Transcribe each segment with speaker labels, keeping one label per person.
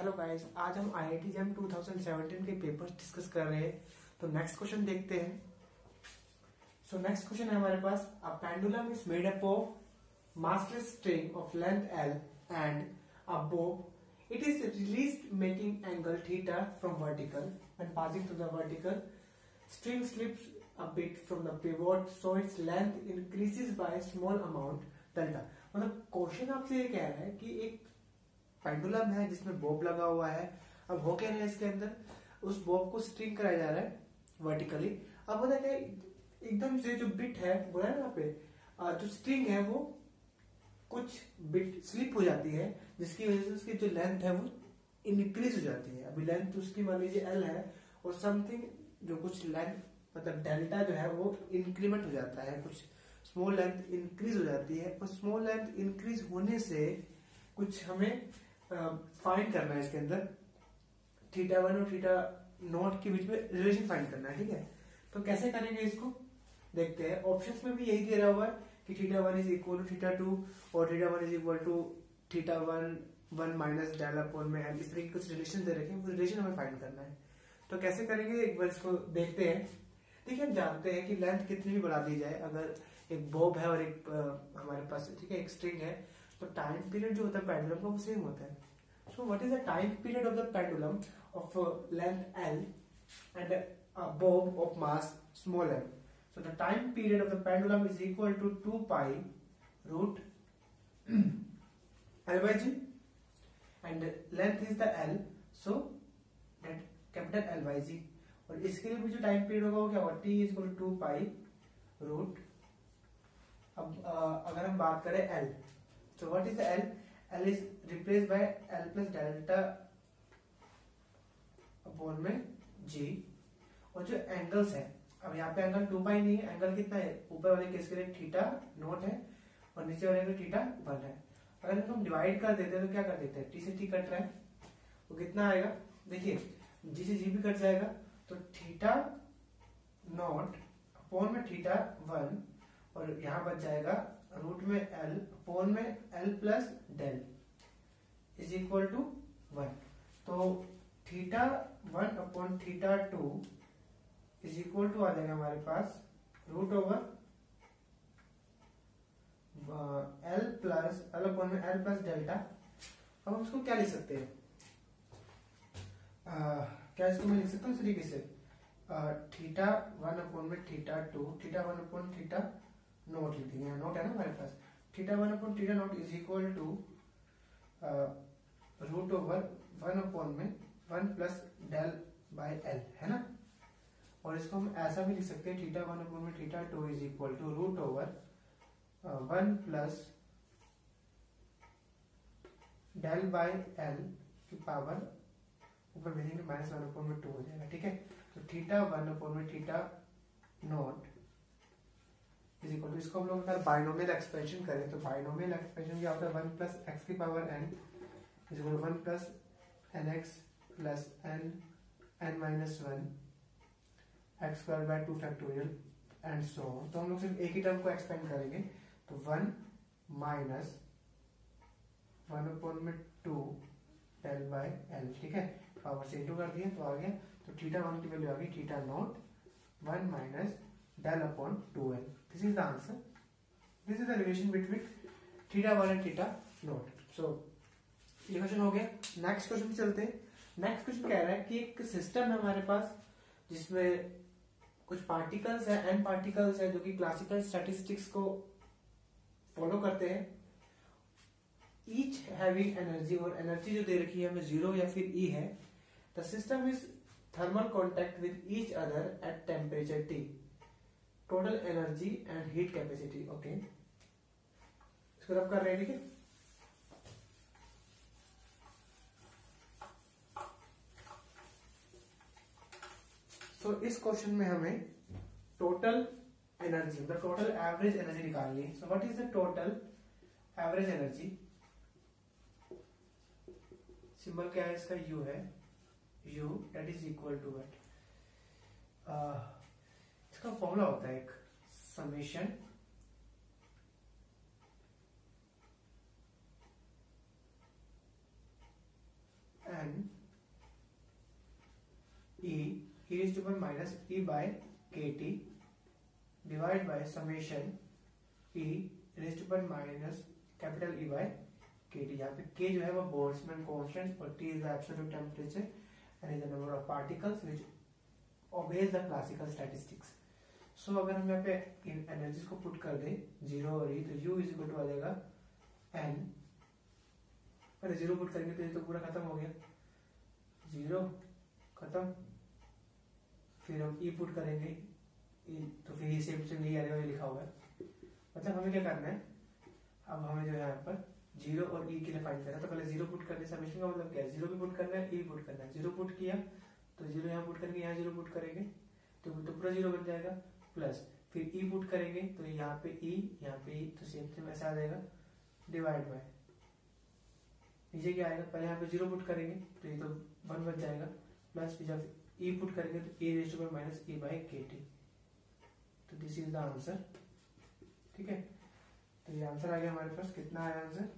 Speaker 1: Hello guys, आज हम IIT JAM 2017 के पेपर्स डिस्कस कर रहे हैं। तो नेक्स्ट क्वेश्चन देखते हैं। सो नेक्स्ट क्वेश्चन है हमारे पास, a pendulum is made up of massless string of length L and a bob. It is released making angle theta from vertical. When passing through the vertical, string slips a bit from the pivot, so its length increases by a small amount delta. मतलब question आपसे ये कह रहा है कि एक pendulum है जिसमें बॉब लगा हुआ है। अब हो क्या रहा है, इसके अंदर उस बॉब को स्ट्रिंग कराया जा रहा है वर्टिकली। अब होता है एकदम से जो बिट है बोला है ना यहाँ पे, जो स्ट्रिंग है वो कुछ बिट स्लिप हो जाती है, जिसकी वजह से उसकी जो लेंथ है वो इंक्रीज हो जाती है। अभी लेंथ उसकी मान लीजिए एल है और समथिंग जो कुछ लेंथ मतलब डेल्टा जो है वो इंक्रीमेंट हो जाता है, कुछ स्मॉल लेंथ इंक्रीज हो जाती है। और स्मॉल लेंथ इंक्रीज होने से कुछ हमें फाइंड करना है, इसके अंदर थीटा वन और थीटा नॉट के बीच में रिलेशन फाइंड करना है। ठीक है, तो कैसे करेंगे इसको देखते हैं। ऑप्शंस में भी यही दे रहा हुआ है कि theta one is equal to theta two और theta one is equal to theta one one minus del upon में एल। इस तरह के कुछ रिलेशन दे रखे हैं, वो रिलेशन हमें फाइंड करना है। तो कैसे करेंगे एक बार इसको देखते हैं। देखिए, हम जानते हैं कि लेंथ कितनी भी बढ़ा दी जाए, अगर एक बॉब है और एक हमारे पास ठीक है एक स्ट्रिंग है, तो टाइम पीरियड जो होता है पेंडुलम का वो सेम होता है। So what is the time period of the pendulum of length L and a bob of mass small m? So the time period of the pendulum is equal to 2 pi root L by G, and length is the L, so that capital L by G. और इसके लिए भी जो time period होगा वो क्या होगा, T is equal to 2 pi root। अब अगर हम बात करें L, so what is the L? L is replaced by L plus delta upon में G। और जो एंगल्स है, अब यहाँ पे एंगल 2 पाई नहीं है, एंगल कितना है, ऊपर वाले केस के लिए थीटा नॉट है और नीचे वाले के थीटा वन है। अगर इनको हम डिवाइड कर देते हैं तो क्या कर देते हैं, टी से टी कट रहा है तो कितना आएगा, देखिए जी से जी भी कट जाएगा, तो थीटा नॉट अपॉन में थीटा वन और यहाँ बच जाएगा रूट में एल अपॉन में L plus del is equal to one. तो theta one upon theta two is equal to आ जाएगा हमारे पास root over L plus L upon में एल प्लस डेल्टा। अब हम इसको क्या लिख सकते हैं, क्या इसको मैं लिख सकता हूँ इस तरीके से, थीटा वन अपॉन में theta two, theta one upon theta naught लिख देंगे, नोट है ना हमारे पास, theta one upon theta naught is equal to root over one upon में one plus del by L, है ना। और इसको हम ऐसा भी लिख सकते हैं, थीटा वन अपॉन में theta two is equal to root over one plus del by l की पावर ऊपर भेजेंगे माइनस वन अपॉन में टू हो जाएगा। ठीक है, तो थीटा वन अपॉन में theta naught is equal to, इसको हम लोग अगर बाइनोमियल एक्सपेंशन करें तो बाइनोमियल एक्सपेंशन क्या होता है, वन प्लस एक्स की power n is equal to one plus n x plus n n minus one x square by two factorial and so on. तो हम लोग सिर्फ एक ही टर्म को एक्सपेंड करेंगे, तो वन माइनस वन अपॉन में टू डेल बाय एल। ठीक है, पावर से इंटू कर दिया तो आ गया, तो थीटा वन की वैल्यू आ गई theta naught one minus del upon two L. This is the answer, this is the relation between theta one and theta naught. So ये क्वेश्चन हो गया। नेक्स्ट क्वेश्चन पे चलते हैं। नेक्स्ट क्वेश्चन कह रहा है कि एक सिस्टम है हमारे पास जिसमें कुछ पार्टिकल्स है, एन पार्टिकल्स है जो कि क्लासिकल स्टैटिस्टिक्स को फॉलो करते हैं। ईच हैविंग एनर्जी, और एनर्जी जो दे रखी है हमें जीरो या फिर ई है। The system is thermal contact with each other at temperature T, total energy and heat capacity. Okay, इसको रब कर रहे हैं। ठीक है, तो इस क्वेश्चन में हमें टोटल एनर्जी मतलब टोटल एवरेज एनर्जी निकालनी है। So what is the total average energy, symbol क्या है इसका, यू है, U that is equal to what, इसका फॉर्मूला होता है एक summation N E raise to power minus E by के T divide by summation E raise to power minus capital E by के टी। यहाँ पे के जो है वो बोल्ट्जमैन कांस्टेंट और T is the absolute temperature and is the number of particles which obeys the classical statistics. So अगर हम यहाँ पे इन एनर्जीज को पुट कर दें जीरो और ई, तो यू इज इक्वल टू आ जाएगा एन, पहले जीरो पुट करेंगे तो ये तो पूरा खत्म हो गया, जीरो खत्म, फिर हम ई पुट करेंगे तो फिर सेम से नहीं आएगा, ये लिखा हुआ है। मतलब हमें क्या करना है, अब हमें जो है यहाँ पर जीरो और ई के लिए फाइंड करना है, तो पहले जीरो पुट करने समेशन का मतलब क्या है, जीरो भी पुट करना है, ई पुट करना है। जीरो पुट किया तो जीरो यहाँ पुट करेंगे, यहाँ जीरो पुट करेंगे तो पूरा जीरो बन जाएगा, प्लस फिर ई पुट करेंगे तो यहाँ पे ई, यहाँ पे ई, तो सेम ऐसा आ जाएगा, डिवाइड बाय नीचे क्या आएगा, पहले यहाँ पे जीरो पुट करेंगे तो ये तो वन बन जाएगा, प्लस फिर जब ई पुट करेंगे तो A raise to power minus E by के टी। तो दिस इज द आंसर। ठीक है, तो ये आंसर आ गया हमारे पास, कितना आया answer,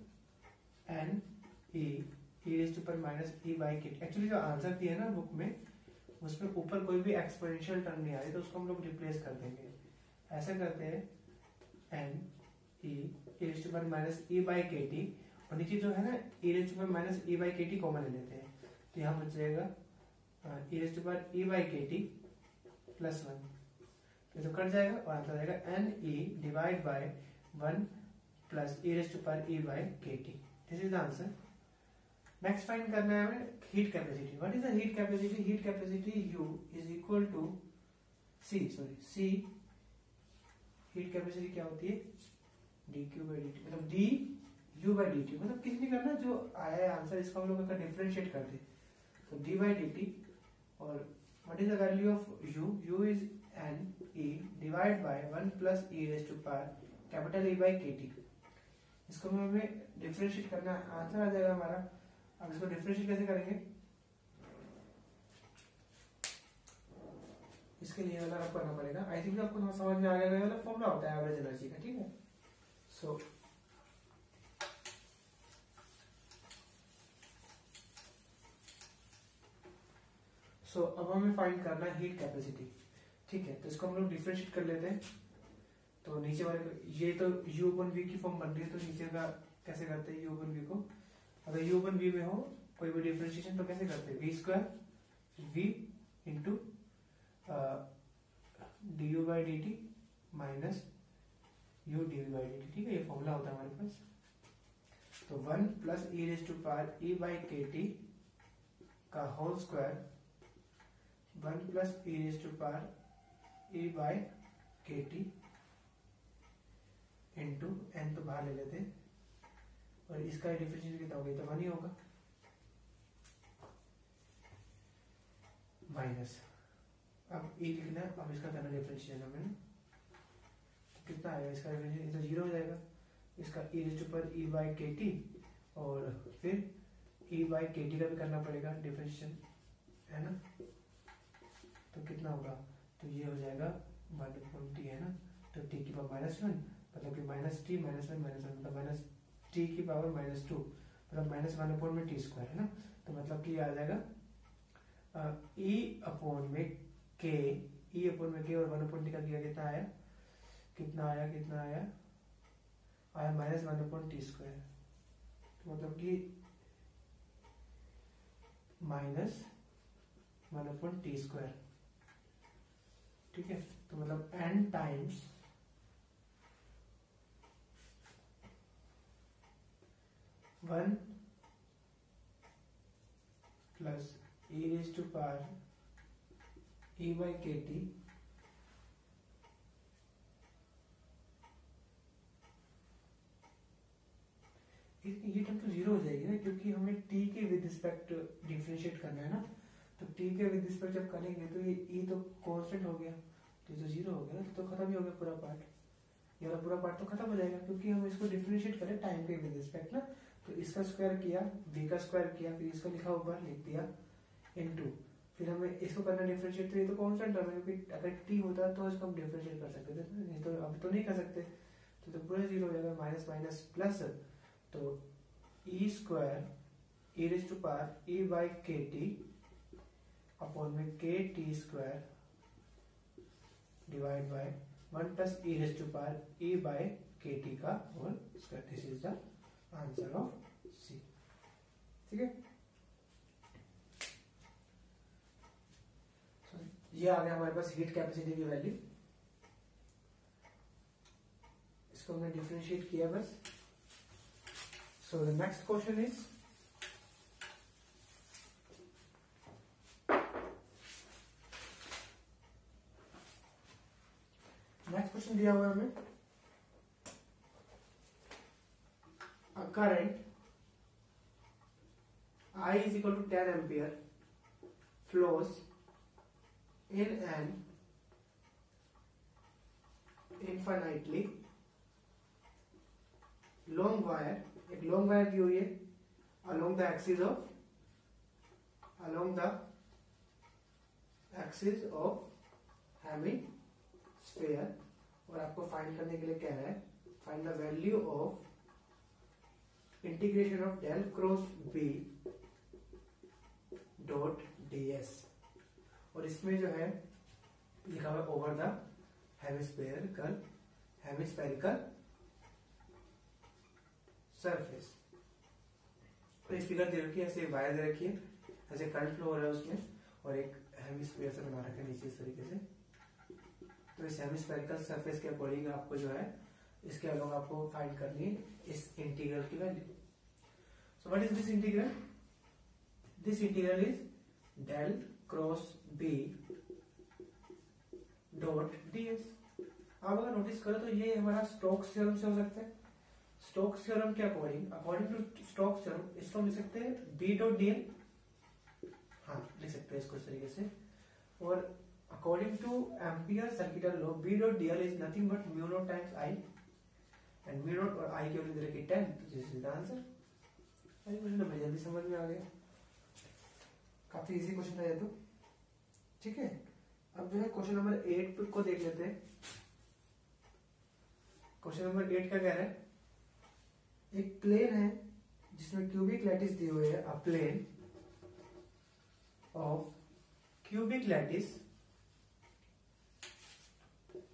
Speaker 1: n E raise to power minus E by के टी। एक्चुअली जो आंसर दिया है ना बुक में, उसमें ऊपर कोई भी एक्सपोनेंशियल टर्म नहीं आ रही, तो उसको हम लोग रिप्लेस कर देंगे। ऐसा करते हैं, n E raise to power minus E by के टी, और नीचे जो है ना e raise to power minus E by के टी कॉमन ले लेते हैं, तो यहाँ बच जाएगा e raise to power e by के टी प्लस वन, तो कट जाएगा और आंसर आ जाएगा n e divide by one plus e raise to power e by के t. This is the answer. Next find करना है हमें heat capacity. What is the heat capacity? Heat capacity U is equal to C heat capacity क्या होती है, dQ by dt, मतलब du by dt, मतलब किसी ने करना जो आया है आंसर, इसका हम लोग डिफरेंशिएट कर दे तो d by dt, और what is the value of U is n e divide by 1 plus e raise to power capital E by kt। इसको हमें डिफरेंशिएट करना, आंसर आ जाएगा हमारा। अब इसको डिफरेंशिएट कैसे करेंगे, इसके लिए वाला आपको करना पड़ेगा। आई थिंक आपको समझ में आ गया, वाला फॉर्मूला होता है एवरेज एनर्जी का। ठीक है, सो अब हमें फाइंड करना है हीट कैपेसिटी। ठीक है, तो इसको हम लोग डिफरेंशिएट कर लेते हैं। तो नीचे वाले ये तो u अपन v की फॉर्म बन रही है, तो नीचे का कैसे करते हैं, u अपन v को, अगर u अपन v में हो कोई भी डिफरेंशिएशन तो कैसे करते हैं, v square v into du by dt minus u dv by dt। ठीक है, ये फॉर्मूला होता है हमारे पास। तो 1 plus e raise to power e by k t का whole square, 1 plus e raise to power e by k t into n, तो बाहर ले लेते हैं, और इसका डिफरेंशिएशन कितना होगा, तो 1 ही होगा, माइनस, अब e लिखना है, अब इसका करना डिफरेंशिएशन हमें, तो कितना आएगा इसका डिफरेंशिएशन, तो 0 हो जाएगा, इसका e raise to power e by के टी, और फिर e बाय के टी का भी करना पड़ेगा डिफरेंशिएशन, है ना, तो कितना होगा, तो ये हो जाएगा 1/t, है ना, तो t की पावर -1, मतलब कि -t -1 मतलब माइनस t की पावर -2, मतलब -1 में t स्क्वायर, है ना, तो मतलब कि आ जाएगा e अपॉन में k, e अपॉन में k, और 1/t का किया कितना आया -1/t स्क्वायर, तो मतलब कि -1/t स्क्वायर। ठीक है, तो मतलब n times 1 plus e raise to power e by k t ये टर्म तो 0 हो जाएगी ना, क्योंकि हमें t के विद रिस्पेक्ट डिफरेंशिएट करना है ना, तो t के विद रिस्पेक्ट जब करेंगे तो ये e तो कांस्टेंट हो गया, तो ये तो 0 हो गया, तो खत्म ही हो गया पूरा पार्ट, ये वाला पूरा पार्ट तो खत्म हो जाएगा, क्योंकि हम इसको डिफरेंशिएट करें टाइम के विद रिस्पेक्ट ना, तो इसका स्क्वायर किया, v का स्क्वायर किया, फिर इसका लिखा ऊपर लिख दिया इनटू, फिर हमें इसको करना डिफरेंशिएट, तो ये तो कांस्टेंट टर्म है, क्योंकि अगर t होता तो इसको हम डिफरेंशिएट कर सकते थे, नहीं तो अब तो नहीं कर सकते, तो पूरा 0 हो जाएगा, माइनस माइनस प्लस, तो e square e raised to power e by kt upon में kt square divide by 1 plus e raised to power e by kt का whole square. This is the answer of C. ठीक है, ये आ गया हमारे पास हीट कैपेसिटी की वैल्यू। इसको हमने डिफरेंशिएट किया बस। So the next question is दिया हुआ है हमें a current I is equal to 10 ampere flows in an infinitely long wire, एक लॉन्ग वायर दी हुई है along the axis of hemisphere, और आपको फाइंड करने के लिए कह रहा है find the value of integration of del cross b dot ds, और इसमें जो है लिखा हुआ ओवर द हेमिस्फेरिकल सरफेस। तो इस फिगर दे रखी है, ऐसे वायर दे रखी है, ऐसे करंट फ्लो हो रहा है उसमें, और एक हेमिस्फीयर से बना रखा है नीचे इस तरीके से। तो इस हेमिस्फेरिकल सरफेस के अकॉर्डिंग आपको जो है इसके अलग आपको फाइंड करनी है इस इंटीग्रल की value. So what is this integral? This integral is del cross b dot ds। आप अगर नोटिस करो तो ये हमारा स्टोक्स थ्योरम से हो सकता है। स्टोक्स थ्योरम के अकॉर्डिंग टू स्टोक्स थ्योरम इसको लिख सकते हैं b डॉट dl, हाँ लिख सकते हैं इसको इस तरीके से। और according two ampere circuital law b dot dl is nothing but mu naught times i, and mu naught और i की वैल्यू दे रखी है 10, तो दिस इज द आंसर। अरे क्वेश्चन तो जल्दी समझ में आ गया, काफी इजी क्वेश्चन था ये तो। ठीक है, अब जो है क्वेश्चन नंबर 8 को देख लेते हैं। क्वेश्चन नंबर 8 का कह रहा है एक प्लेन है जिसमें क्यूबिक लैटिस दी हुई है, a plane of cubic lattice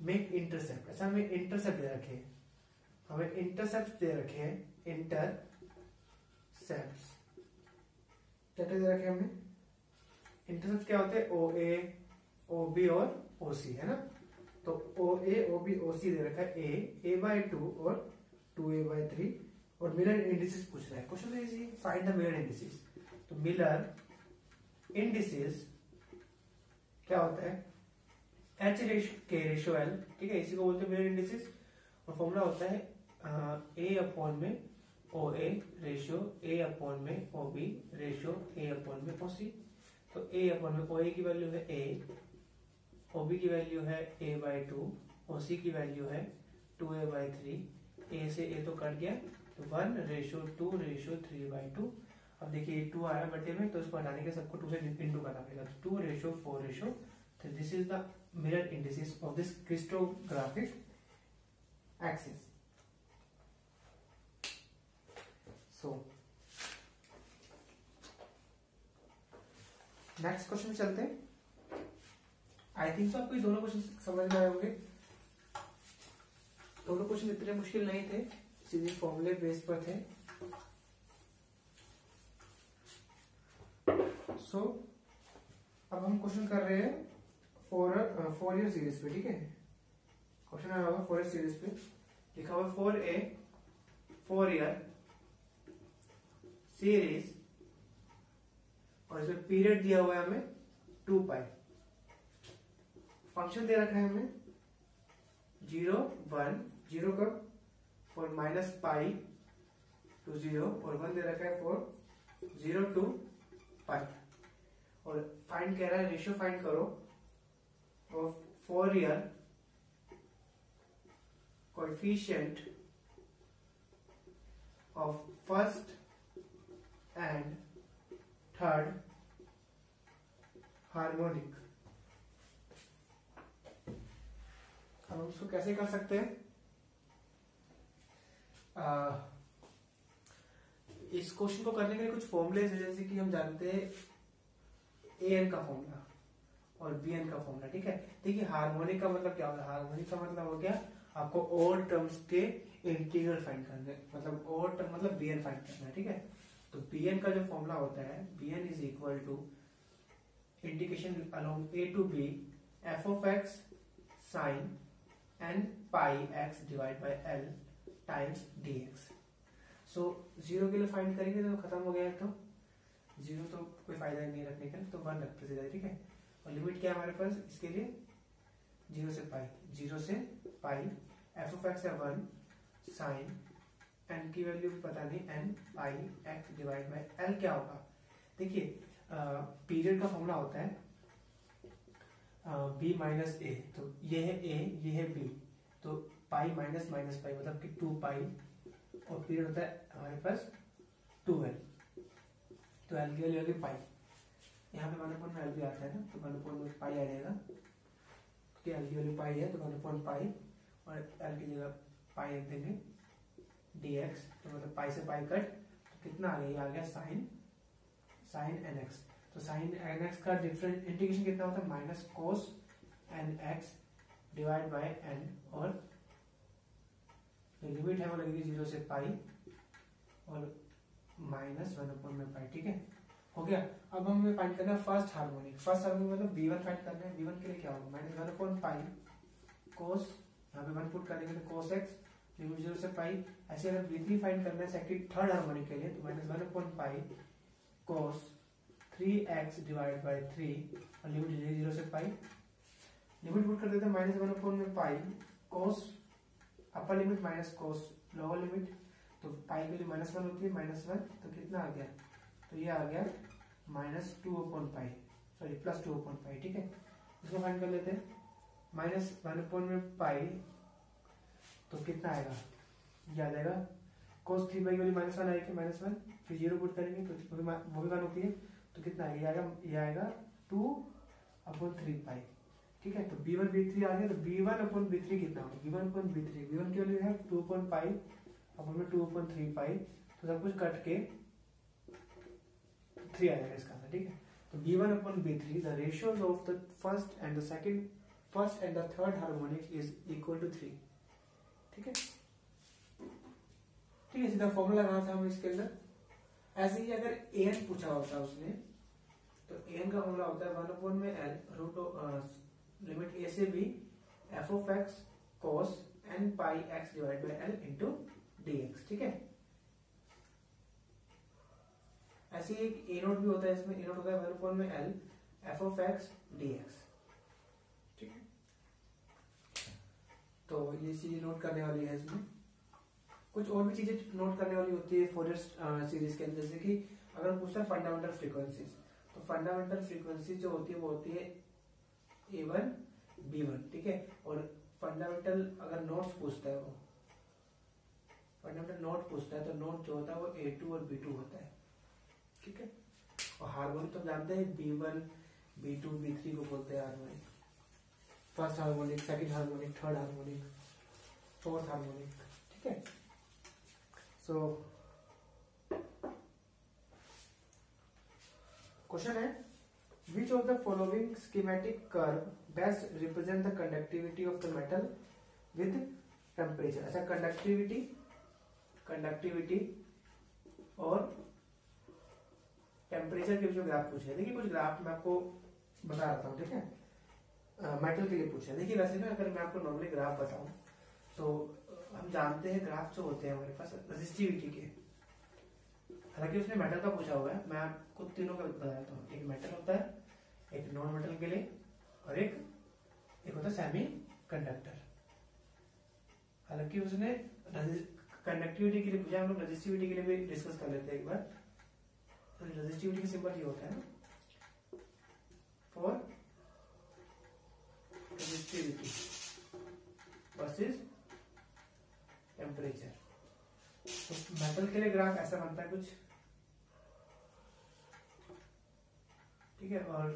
Speaker 1: make intercept. ऐसा हमें इंटरसेप्ट दे रखे हैं, हमें इंटरसेप्ट दे रखे हैं, इंटरसेप्ट क्या दे रखे हैं हमें? इंटरसेप्ट क्या होते हैं? OA, OB और OC है ना। तो OA, OB, OC दे रखा है a by 2 और 2a by 3, और मिरर इंडिसेस पूछ रहा है। Question easy, find the Miller indices. तो मिरर इंडिसेस क्या होता है? H के रेशियो L, ठीक है, इसी को बोलते हैं मिरर इंडिसेस। और फॉर्मूला होता है a अपॉन में OA रेशियो a अपॉन में OB रेशियो a अपॉन में OC। तो a अपॉन में OA की वैल्यू है a, OB की वैल्यू है a by 2, OC की वैल्यू है 2a by 3, a से a तो कट गया, तो 1 रेशियो 2 रेशियो 3 by 2। अब देखिए 2 आया बटे में, तो इसको हटाने के सबको 2 से इंटू करना पड़ेगा, तो 2 रेशियो 4 रेशियो। तो this is the Miller indices of this crystallographic axis. So next question में चलते हैं। आई थिंक सो आपको ये दोनों क्वेश्चन समझ में आए होंगे। दोनों क्वेश्चन इतने मुश्किल नहीं थे, सीधे फॉर्मूले बेस पर थे। सो अब हम क्वेश्चन कर रहे हैं फोर ईयर सीरीज पे, ठीक है। क्वेश्चन आया होगा 4 ईयर सीरीज पे, लिखा हुआ 4A 4 ईयर सीरीज, और इसमें पीरियड दिया हुआ है हमें 2 पाई। फंक्शन दे रखा है हमें 0 1 0 का फॉर माइनस पाई टू 0, और 1 दे रखा है फॉर 0 टू पाई। और फाइंड कह रहा है रेशियो फाइंड करो of 4 year coefficient of first and third harmonic. अब हम उसको कैसे कर सकते हैं? इस क्वेश्चन को करने के लिए कुछ फॉर्मूले जैसे कि हम जानते हैं एन का फॉर्मूला और बी एन का फॉर्मूला, ठीक है। देखिए हार्मोनिक का मतलब क्या होता है, हार्मोनिक का मतलब हो गया आपको ऑड टर्म्स के इंटीग्रल फाइंड करने, मतलब ऑड टर्म मतलब बी एन फाइंड करना है, ठीक है। तो बी एन का जो फॉर्मूला होता है, b n is equal to integration along a to b f of x sine n pi x divide by l times d x. So zero के लिए फाइंड करेंगे तो खत्म हो गया है, तो जीरो तो कोई फायदा नहीं रखने का, तो वन रखते सीधा, ठीक है। और लिमिट क्या है हमारे पास इसके लिए, जीरो से पाई एफ ऑफ एक्स है 1 साइन एन की वैल्यू पता नहीं n pi x divide by l क्या होगा। देखिए पीरियड का फॉर्मूला होता है बी माइनस ए, तो ये है ए ये है बी, तो पाई माइनस माइनस पाई मतलब कि 2 पाई, और पीरियड होता है हमारे पास 2l, तो एल की वैल्यू होगी पाई। यहाँ पे 1 में एल भी आता है ना, तो 1 में पाई आ जाएगा, क्योंकि एल की वैल्यू पाई है तो 1 पाई, और एल की जगह पाई रख देंगे dx, तो मतलब पाई से पाई कट, तो कितना आ गया, ये आ गया साइन एन एक्स। तो साइन एन एक्स का डिफरेंट इंटीग्रेशन कितना होता है, minus cos n x divide by n, और लिमिट है वो लगेगी 0 से पाई और माइनस 1 में पाई, ठीक है, हो गया। अब हमें फाइंड करना है फर्स्ट हार्मोनिक। फर्स्ट हार्मोनिक मतलब b1 फाइंड करना है। b1 के लिए क्या होगा, माइनस 1 पाई कोस, यहाँ पे 1 पुट करेंगे तो कोस एक्स, लिमिट 0 से पाई। ऐसे अगर b3 फाइंड करना है सेकंड थर्ड हार्मोनिक के लिए, तो minus 1 pi cos 3x divide by 3, और लिमिट 0 से पाई। लिमिट पुट कर देते हैं माइनस 1 में pi cos, upper limit minus cos lower limit, तो पाई के लिए -1 होती है, -1, तो कितना आ गया, तो ये आ गया -2 पाई, सॉरी +2 पाई, ठीक है। इसको फाइंड कर लेते हैं, -1 में पाई, तो कितना आएगा, ये आ जाएगा cos 3 पाई वाली -1 आएगी, -1, फिर 0 पुट करेंगे तो वो भी 1 होती है, तो कितना आएगा, ये आएगा 2/3 पाई, ठीक है। तो b1 b3 आ गया, तो b1 b3 कितना होगा, b1 की वैल्यू है 2 पाई अपन में 2/3 पाई, तो सब कुछ कट के 3 आ जाएगा इसका आंसर, ठीक है। तो b1/b3 the ratios of the first and the third harmonic is equal to 3, ठीक है। ठीक है, सीधा फॉर्मूला लगाना था हमें इसके अंदर। ऐसे ही अगर an पूछा होता है उसने, तो an का फॉर्मूला होता है 1 में l रूट लिमिट a से b f of x cos n pi x divide by l into dx, ठीक है। ऐसे ही एक a नोट भी होता है, इसमें a नोट होता है 1 में l f of x dx, ठीक है। तो ये चीज नोट करने वाली है। इसमें कुछ और भी चीजें नोट करने वाली होती है फोरियर सीरीज के अंदर, जैसे कि अगर पूछता है फंडामेंटल फ्रीक्वेंसीज, तो फंडामेंटल फ्रीक्वेंसी जो होती है वो होती है a1 b1, ठीक है। और फंडामेंटल अगर नोट्स पूछता है, वो फंडामेंटल नोट पूछता है, तो नोट जो होता है वो a2 और b2 होता है, ठीक है। और हार्मोनिक तो जानते हैं b1 b2 b3 को बोलते हैं harmonic, first harmonic, second harmonic, third harmonic, fourth harmonic, ठीक है। सो क्वेश्चन है, which of the following schematic curve best represent the conductivity of the metal with temperature। अच्छा, कंडक्टिविटी और टेम्परेचर के जो ग्राफ पूछे, देखिए कुछ ग्राफ मैं आपको बता रहा हूँ, ठीक है। मेटल के लिए पूछा, देखिए वैसे ना अगर मैं आपको नॉर्मली ग्राफ बताऊं, तो हम जानते हैं ग्राफ जो होते हैं हमारे पास रेजिस्टिविटी के, हालांकि उसने मेटल का पूछा हुआ है, मैं आपको तीनों का बता देता हूँ। एक मेटल होता है, एक नॉन मेटल के लिए, और एक होता है सेमी कंडक्टर। हालांकि उसने कंडक्टिविटी के लिए पूछा, हम लोग रेजिस्टिविटी के लिए भी डिस्कस कर लेते हैं एक बार। तो रेजिस्टिविटी का सिंबल ये होता है ना, फॉर रेजिस्टिविटी वर्सेस टेम्परेचर। तो मेटल के लिए ग्राफ ऐसा बनता है कुछ, ठीक है। और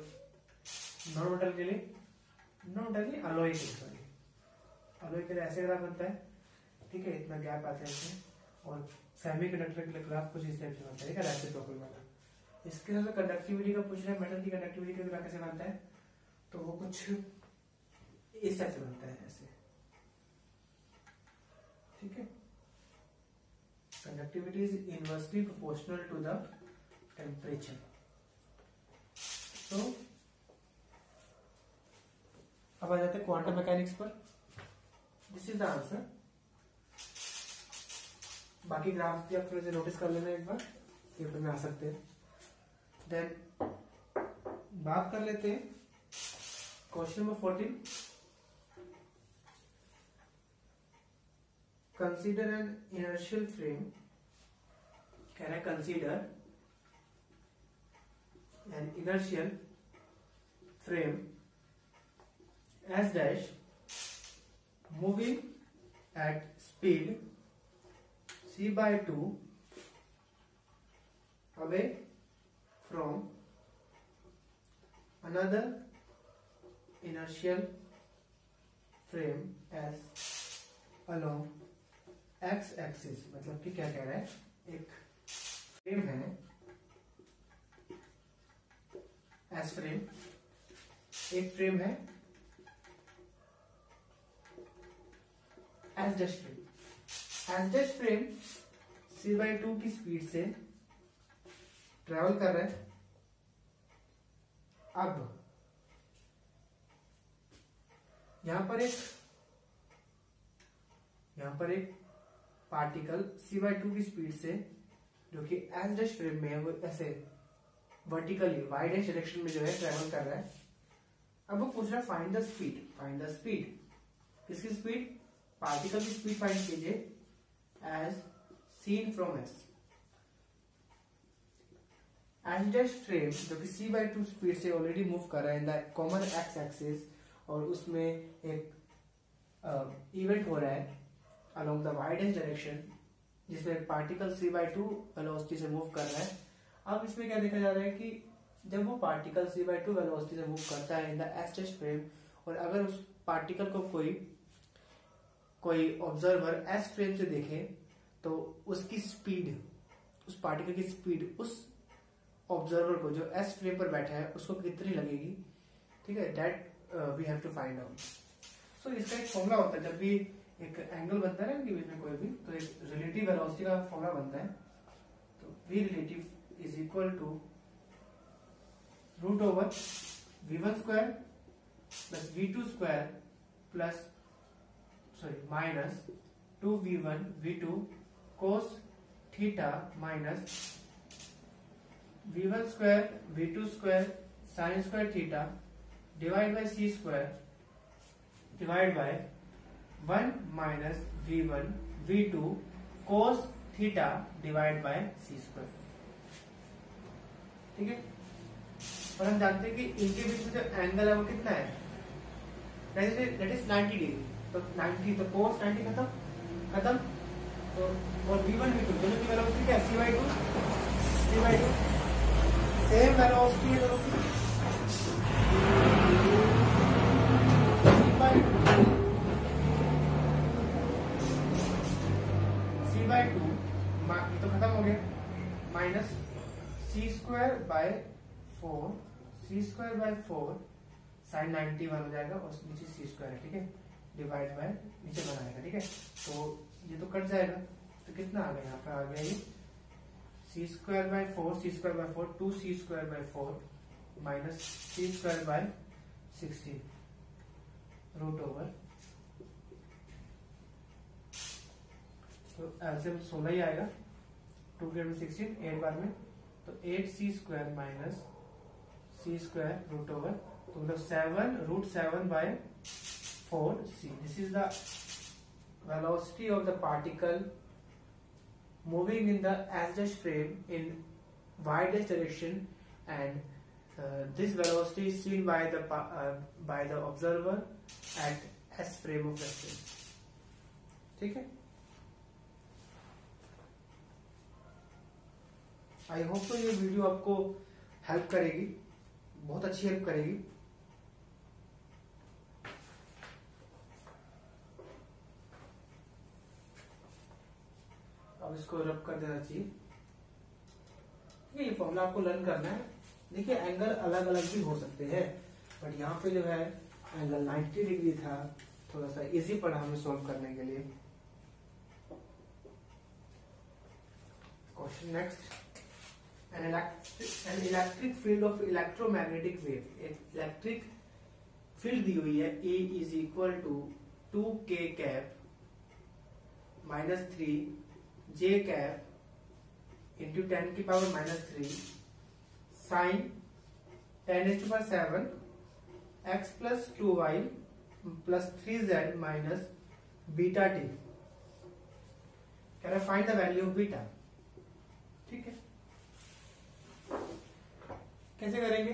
Speaker 1: नॉन मेटल के लिए, अलॉय के लिए ऐसे ग्राफ बनता है, ठीक है। इतना गैप आता है इसमें, और सेमीकंडक्टर के ग्राफ कुछ इस टाइप से बनता है, ठीक है, रेसिप्रोकल वाला। इसके साथ कंडक्टिविटी का पूछ रहा है, मेटल की कंडक्टिविटी का ग्राफ कैसे बनता है, तो वो कुछ इस टाइप से बनता है, ऐसे, ठीक है। Conductivity is inversely proportional to the temperature. तो अब आ जाते हैं क्वांटम मैकेनिक्स पर। This is the answer. बाकी ग्राफ्स भी आप थोड़े से नोटिस कर लेना एक बार, पेपर में आ सकते हैं। देन बात कर लेते हैं question number 14। Consider N inertial frame, कह रहा है consider N inertial frame S dash moving at speed c/2 away from another inertial frame as along x axis। मतलब कि क्या कह रहा है, एक फ्रेम है एस फ्रेम, एक फ्रेम है S dash frame. S dash frame c/2 की स्पीड से ट्रेवल कर रहा है। अब यहां पर एक पार्टिकल c/2 की स्पीड से जो कि एस डैश फ्रेम में है, वो ऐसे वर्टिकली वाई डैश डायरेक्शन में जो है ट्रेवल कर रहा है। अब वो पूछ रहा है find the speed. Find the speed, किसकी स्पीड, पार्टिकल की स्पीड फाइंड कीजिए as seen from s. S dash frame जो कि c/2 स्पीड से ऑलरेडी मूव कर रहा है in the common x axis, और उसमें एक इवेंट हो रहा है along the y dash direction, जिसमें पार्टिकल c/2 वेलोसिटी से मूव कर रहा है। अब इसमें क्या देखा जा रहा है कि जब वो पार्टिकल c/2 वेलोसिटी से मूव करता है in the S dash frame, और अगर उस पार्टिकल को कोई ऑब्जर्वर एस फ्रेम से देखे, तो उसकी स्पीड, उस पार्टिकल की स्पीड उस ऑब्जर्वर को जो एस फ्रेम पर बैठा है उसको कितनी लगेगी, ठीक है, that we have to find out. So इसका एक फॉर्मूला होता है, जब भी एक एंगल बनता है ना इनके बीच में कोई भी, तो एक रिलेटिव वेलोसिटी का फॉर्मूला बनता है। तो v relative is equal to √v1 square plus v2 square plus minus 2v1 v2 cos theta minus v1 square v2 square sine square theta divide by c square divide by 1 minus v1 v2 cos theta divide by c square, ठीक है। और हम जानते हैं कि इनके बीच में जो एंगल है वो कितना है, दैट इज 90 डिग्री। तो 90, तो cos 90 खत्म। तो और v1 v2 दोनों की वेलोसिटी क्या है, c/2 सेम वेलोसिटी है दोनों की, c/2 तो खत्म हो गया, minus c square by 4 sine 91 हो जाएगा, और नीचे c स्क्वायर है, ठीक है, डिवाइड बाय नीचे बनाएगा, ठीक है। तो ये तो कट जाएगा, तो कितना आ गया, यहाँ पर आ गया ये c square by 4 2c square by 4 minus c square bye 16 √, तो एलसीएम 16 ही आएगा, 2 के 16 8 बार में, तो 8c square minus c square √, तो मतलब 7 by 4c। This is the velocity of the particle moving in the S dash frame in y dash direction, and this velocity is seen by the observer at S frame of reference, ठीक है। I hope तो ये video आपको help करेगी, बहुत अच्छी help करेगी। अब इसको रब कर देना चाहिए। ठीक है, ये फॉर्मूला आपको लर्न करना है। देखिए एंगल अलग अलग भी हो सकते हैं, बट यहाँ पे जो है एंगल 90 डिग्री था, थोड़ा सा इजी पड़ा हमें सॉल्व करने के लिए। Question next, an electric field of electromagnetic wave, एक इलेक्ट्रिक फील्ड दी हुई है E is equal to 2k cap minus 3 j cap into 10 की power minus 3 sin 10⁻⁷ x plus 2y plus 3z minus beta t। Can I find the value of beta? ठीक है, कैसे करेंगे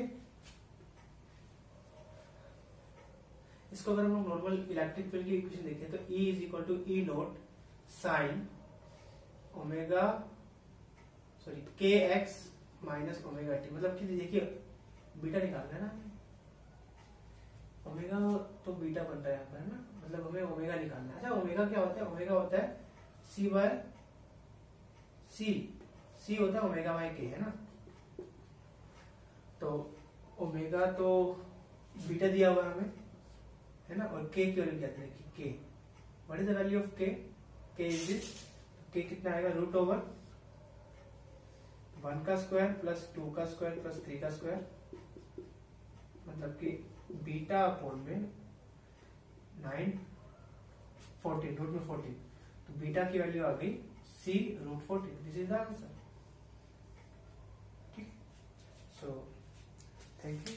Speaker 1: इसको? अगर हम लोग नॉर्मल इलेक्ट्रिक फील्ड की इक्वेशन देखें तो E is equal to e naught sine omega k x minus omega t. मतलब कि देखिए बीटा निकालना है ना हमें, ओमेगा तो बीटा बनता है यहाँ पर, है ना, मतलब हमें ओमेगा निकालना है। अच्छा ओमेगा क्या होता है? ओमेगा होता है सी बाय सी होता है ओमेगा बाय के, है ना। तो ओमेगा तो बीटा दिया हुआ है हमें, है ना, और के क्यों कहते हैं कि के, what is the value of के? के इज दिस, के कितना आएगा? रूट ओवर 1 का स्क्वायर प्लस 2 का स्क्वायर प्लस 3 का स्क्वायर, मतलब कि बीटा अपॉन में 9 14, रूट में 14, तो बीटा की वैल्यू आ गई सी root 14। This is the answer. ठीक, सो थैंक यू।